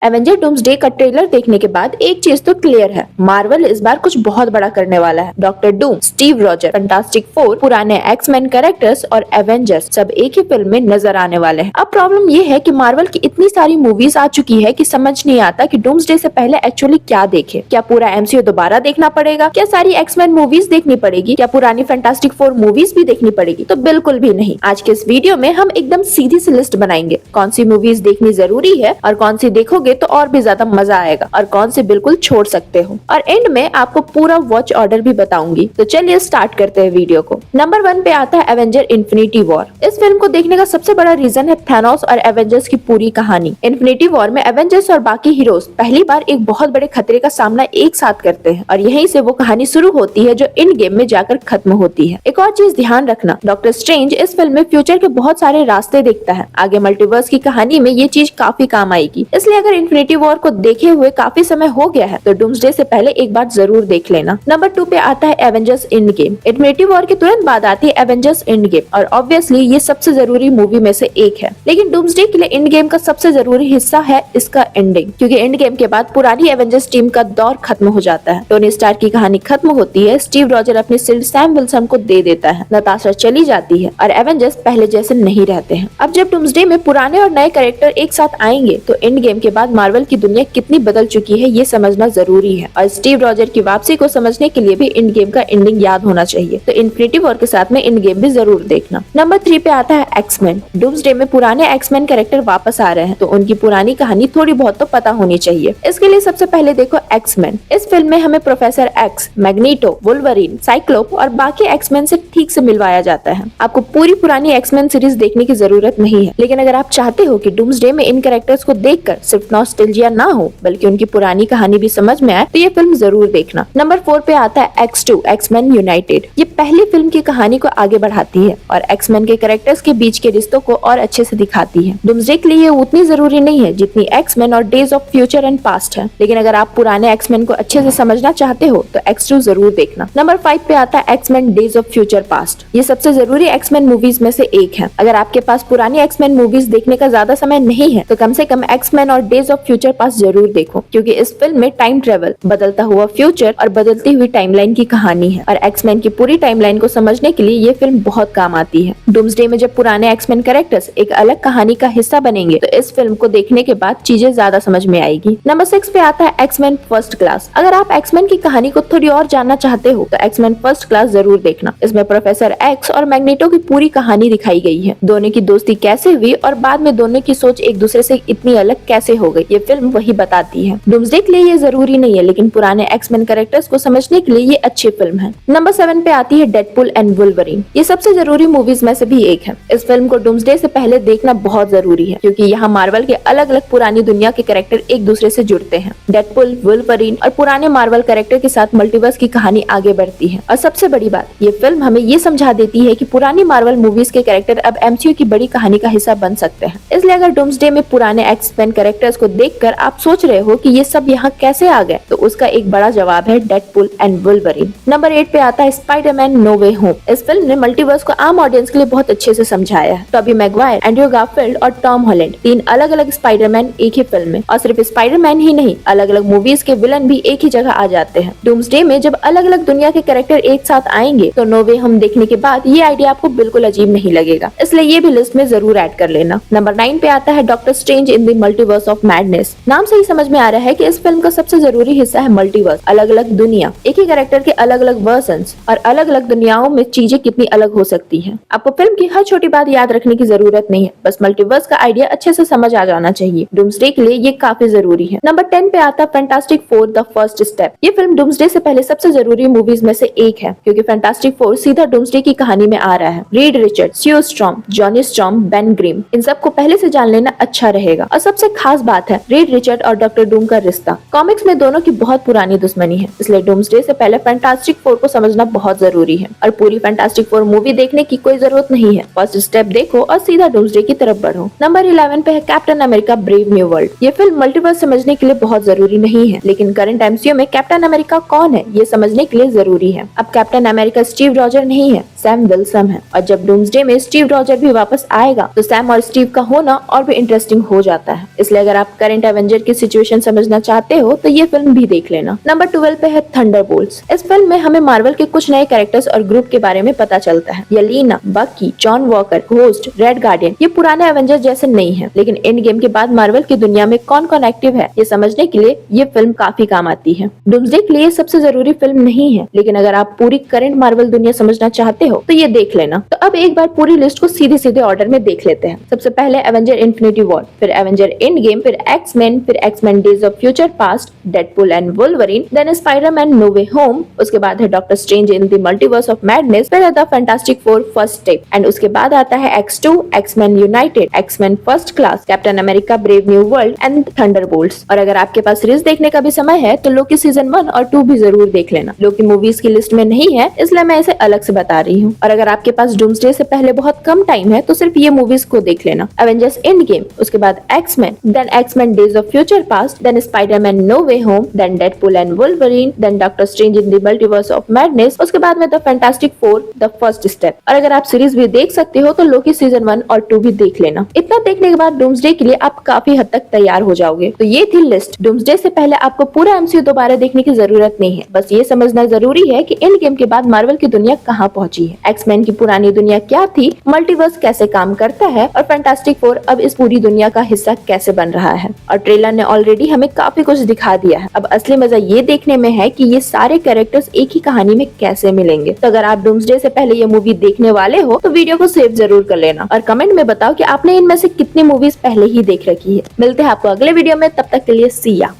Avenger doomsday का trailer देखने के बाद एक चीज तो क्लियर है, मार्वल इस बार कुछ बहुत बड़ा करने वाला है। Doctor Doom, Steve Roger, fantastic four, पुराने एक्समैन कैरेक्टर्स और एवेंजर्स सब एक ही फिल्म में नजर आने वाले हैं। अब प्रॉब्लम ये है कि मार्वल की इतनी सारी मूवीज आ चुकी है कि समझ नहीं आता कि डूम्सडे से पहले एक्चुअली क्या देखे। क्या पूरा एमसीयू दोबारा देखना पड़ेगा? क्या सारी एक्समैन मूवीज देखनी पड़ेगी? क्या पुरानी फैंटास्टिक फोर मूवीज भी देखनी पड़ेगी? तो बिल्कुल भी नहीं। आज के इस वीडियो में हम एकदम सीधी सी लिस्ट बनाएंगे, कौन सी मूवीज देखनी जरूरी है और कौन सी देखोगे तो और भी ज्यादा मजा आएगा और कौन से बिल्कुल छोड़ सकते हो। और एंड में आपको पूरा वॉच ऑर्डर भी बताऊंगी। तो चलिए स्टार्ट करते हैं वीडियो को। नंबर 1 पे आता है एवेंजर इन्फिनिटी वॉर। इस फिल्म को देखने का सबसे बड़ा रीजन है थैनोस और एवेंजर्स की पूरी कहानी। इन्फिनिटी वॉर में एवेंजर्स और बाकी हीरोज पहली बार एक बहुत बड़े खतरे का सामना एक साथ करते हैं और यहीं से वो कहानी शुरू होती है जो इन गेम में जाकर खत्म होती है। एक और चीज ध्यान रखना, डॉक्टर स्ट्रेंज इस फिल्म में फ्यूचर के बहुत सारे रास्ते देखता है। आगे मल्टीवर्स की कहानी में ये चीज काफी काम आएगी। इसलिए अगर इन्फिनिटी वॉर को देखे हुए काफी समय हो गया है तो डूम्सडे से पहले एक बार जरूर देख लेना। नंबर 2 पे आता है Avengers end game. Infinity war के तुरंत बाद आती है एवेंजर्स एंड गेम और ऑब्वियसली ये सबसे जरूरी मूवी में से एक है। लेकिन डूम्सडे के लिए एंड गेम का सबसे जरूरी हिस्सा है इसका एंडिंग, क्योंकि एंड गेम के बाद पुरानी एवेंजर्स टीम का दौर खत्म हो जाता है। टोनी स्टार्क की कहानी खत्म होती है, स्टीव रॉजर अपनी शील्ड सैम विल्सन को दे देता है, नताशा चली जाती है और एवेंजर्स पहले जैसे नहीं रहते हैं। अब जब डूम्सडे में पुराने और नए कैरेक्टर एक साथ आएंगे तो एंड गेम के बाद मार्वल की दुनिया कितनी बदल चुकी है ये समझना जरूरी है और स्टीव रॉजर की वापसी को समझने के लिए भी एंड गेम का एंडिंग याद होना चाहिए। तो इन्फिनिटी वॉर के साथ में एंड गेम भी जरूर देखना। नंबर 3 पे आता है एक्समैन। डूम्सडे में पुराने एक्समैन कैरेक्टर वापस आ रहे हैं तो उनकी पुरानी कहानी थोड़ी बहुत तो पता होनी चाहिए। इसके लिए सबसे पहले देखो एक्समैन। इस फिल्म में हमें professor x, magneto, Wolverine, Cyclops और बाकी एक्समैन से ठीक से मिलवाया जाता है। आपको पूरी पुरानी एक्समैन सीरीज देखने की जरूरत नहीं है, लेकिन अगर आप चाहते हो कि डूम्सडे में इन कैरेक्टर्स को देखकर सिर्फ नॉस्टैल्जिया ना हो बल्कि उनकी पुरानी कहानी भी समझ में आए तो ये फिल्म जरूर देखना। नंबर 4 पे आता है X2 एक्समैन यूनाइटेड। ये पहली फिल्म की कहानी को आगे बढ़ाती है और एक्समैन के कैरेक्टर्स के बीच के रिश्तों को और अच्छे से दिखाती है। डूम्सडे के लिए ये उतनी जरूरी नहीं है जितनी एक्समैन और days of future and past है, लेकिन अगर आप पुराने एक्समैन को अच्छे से समझना चाहते हो तो X2 जरूर देखना। नंबर 5 पे आता है X Men Days of Future Past. ये सबसे जरूरी एक्समैन मूवीज में से एक है। अगर आपके पास पुरानी एक्समैन मूवीज देखने का ज्यादा समय नहीं है तो कम से कम एक्समैन और डेज ऑफ फ्यूचर पास्ट जरूर देखो, क्योंकि इस फिल्म में टाइम ट्रेवल, बदलता हुआ फ्यूचर और बदलती हुई टाइमलाइन की कहानी है और एक्समैन की पूरी टाइमलाइन को समझने के लिए ये फिल्म बहुत काम आती है। डूम्सडे में जब पुराने एक्समैन कैरेक्टर्स एक अलग कहानी का हिस्सा बनेंगे तो इस फिल्म को देखने के बाद चीजें ज्यादा समझ में आएगी। नंबर 6 पे आता है एक्समैन फर्स्ट क्लास। अगर आप एक्समैन की कहानी को थोड़ी और जानना चाहते हो तो एक्समैन फर्स्ट क्लास जरूर देखना। इसमें प्रोफेसर एक्स और मैग्नीटो की पूरी कहानी दिखाई गई है, दोनों की दोस्ती कैसे हुई और बाद में दोनों की सोच एक दूसरे से इतनी अलग कैसे हो गई, ये फिल्म वही बताती है। डूम्सडे के लिए ये जरूरी नहीं है, लेकिन पुराने एक्समैन कैरेक्टर्स को समझने के लिए ये अच्छी फिल्म है। नंबर 7 पे आती है डेडपूल एंड वुल्वरीन। ये सबसे जरूरी मूवीज में से भी एक है। इस फिल्म को डूम्सडे से पहले देखना बहुत जरूरी है, क्योंकि यहाँ मार्वल के अलग अलग पुरानी दुनिया के कैरेक्टर एक दूसरे से जुड़ते हैं। डेडपूल, वुल्वरीन और पुराने मार्वल कैरेक्टर के साथ मल्टीवर्स की कहानी आगे बढ़ती है और सबसे बड़ी बात, ये फिल्म हमें ये समझा देती है कि पुरानी मार्वल मूवीज के कैरेक्टर अब एमसीयू की बड़ी कहानी का हिस्सा बन सकते हैं। इसलिए अगर डूम्सडे में पुराने एक्समैन कैरेक्टर्स को देखकर आप सोच रहे हो कि ये सब यहाँ कैसे आ गए, तो उसका एक बड़ा जवाब है डेडपूल एंड वुल्वरीन। नंबर 8 पे आता है स्पाइडरमैन नो वे होम। इस फिल्म ने मल्टीवर्स को आम ऑडियंस के लिए बहुत अच्छे से समझाया है। टॉबी मैगवायर, एंड्रयू गारफील्ड और टॉम हॉलैंड, 3 अलग अलग स्पाइडरमैन एक ही फिल्म में, और सिर्फ स्पाइडरमैन ही नहीं, अलग अलग मूवीज के विलन भी एक ही जगह आ जाते हैं। डूम्सडे में जब अलग अलग दुनिया के कैरेक्टर एक साथ आएंगे तो नो वे होम देखने के बाद ये आइडिया आपको बिल्कुल अजीब नहीं लगेगा, इसलिए ये भी लिस्ट में जरूर ऐड कर लेना। नंबर 9 पे आता है Doctor Strange in the Multiverse of madness. नाम से ही समझ में आ रहा है कि इस फिल्म का सबसे जरूरी हिस्सा है मल्टीवर्स, अलग अलग दुनिया, एक ही कैरेक्टर के अलग अलग वर्जन्स और अलग अलग दुनियाओं में चीजें कितनी अलग हो सकती हैं। आपको फिल्म की हर छोटी बात याद रखने की जरूरत नहीं है, बस मल्टीवर्स का आइडिया अच्छे से समझ आ जाना चाहिए। डूम्सडे के लिए ये काफी जरूरी है। नंबर 10 पे आता है fantastic Four the First step. ये फिल्म डूम्सडे से पहले सबसे जरूरी मूवीज में से एक है, क्योंकि फैंटास्टिक फोर सीधा डूम्सडे की कहानी में आ रहा है। Reed Richard, Sue Storm, Johnny Storm, Ben Grimm, इन सबको पहले से जान लेना अच्छा रहेगा। और सबसे खास बात है रीड रिचर्ड और डॉक्टर डूम का रिश्ता। कॉमिक्स में दोनों की बहुत पुरानी दुश्मनी है, इसलिए डूम्सडे से पहले फैंटास्टिक फोर को समझना बहुत जरूरी है और पूरी फैंटास्टिक फोर मूवी देखने की कोई जरूरत नहीं है। फर्स्ट स्टेप देखो और सीधा डूम्सडे की तरफ बढ़ो। नंबर 11 पे है captain America Brave New world. ये फिल्म मल्टीवर्स समझने के लिए बहुत जरूरी नहीं है, लेकिन करंट एमसीयू में कैप्टन अमेरिका कौन है ये समझने के लिए जरूरी है। अब कैप्टन अमेरिका स्टीव रॉजर नहीं है, सैम विल्सन है, और जब डूम्सडे में स्टीव रॉजर भी वापस आएगा तो सैम और स्टीव का होना और भी इंटरेस्टिंग हो जाता है। इसलिए अगर आप आप करंट एवेंजर की सिचुएशन समझना चाहते हो तो ये फिल्म भी देख लेना। नंबर 12 पे है थंडरबोल्ट्स। इस फिल्म में हमें मार्वल के कुछ नए कैरेक्टर्स और ग्रुप के बारे में पता चलता है। येलेना, बकी, John walker, ghost, red guardian ये पुराने एवेंजर जैसे नहीं है, लेकिन एंड गेम के बाद मार्वल की दुनिया में कौन कौन एक्टिव है ये समझने के लिए ये फिल्म काफी काम आती है। डूम्सडे के लिए सबसे जरूरी फिल्म नहीं है, लेकिन अगर आप पूरी करंट मार्वल दुनिया समझना चाहते हो तो ये देख लेना। तो अब एक बार पूरी लिस्ट को सीधे सीधे ऑर्डर में देख लेते हैं। सबसे पहले एवेंजर इन्फिनिटी वॉर, फिर एवेंजर एंड गेम, फिर एक्समैन, फिर X Men Days of Future Past, Deadpool and Wolverine, then Spider Man No Way Home, उसके बाद है Doctor Strange in the Multiverse of Madness, फिर है the Fantastic Four First Step, and उसके बाद आता है X2, X Men United, X Men First Class, Captain America Brave New World and Thunderbolts. और अगर आपके पास सीरीज देखने का भी समय है तो लोकी सीजन 1 और 2 भी जरूर देख लेना। लोकी मूवीज की लिस्ट में नहीं है इसलिए मैं इसे अलग से बता रही हूँ। और अगर आपके पास डूम्सडे से पहले बहुत कम टाइम है तो सिर्फ ये मूवीज को देख लेना। एवेंजर्स एंड गेम, उसके बाद X Men, then X Men Days of Future Past, then Spider Man No Way Home, then Deadpool and Wolverine, then Doctor Strange in the Multiverse of Madness, उसके बाद में the Fantastic Four the First Step. और अगर आप series भी देख सकते हो तो लोकी सीजन 1 और 2 भी देख लेना। इतना देखने के बाद डूम्सडे के लिए आप काफी हद तक तैयार हो जाओगे। तो ये थी लिस्ट। डूम्सडे से पहले आपको पूरा एमसीयू दोबारा देखने की जरूरत नहीं है, बस ये समझना जरूरी है कि एंड गेम के बाद मार्वल की दुनिया कहाँ पहुंची है, एक्समैन की पुरानी दुनिया क्या थी, मल्टीवर्स कैसे काम करता है और फैंटास्टिक फोर अब इस पूरी दुनिया का हिस्सा कैसे बन रहा है। और ट्रेलर ने ऑलरेडी हमें काफी कुछ दिखा दिया है। अब असली मजा ये देखने में है कि ये सारे कैरेक्टर्स एक ही कहानी में कैसे मिलेंगे। तो अगर आप डूम्सडे से पहले ये मूवी देखने वाले हो तो वीडियो को सेव जरूर कर लेना और कमेंट में बताओ कि आपने इनमें से कितनी मूवीज पहले ही देख रखी है। मिलते हैं आपको अगले वीडियो में, तब तक के लिए सी या।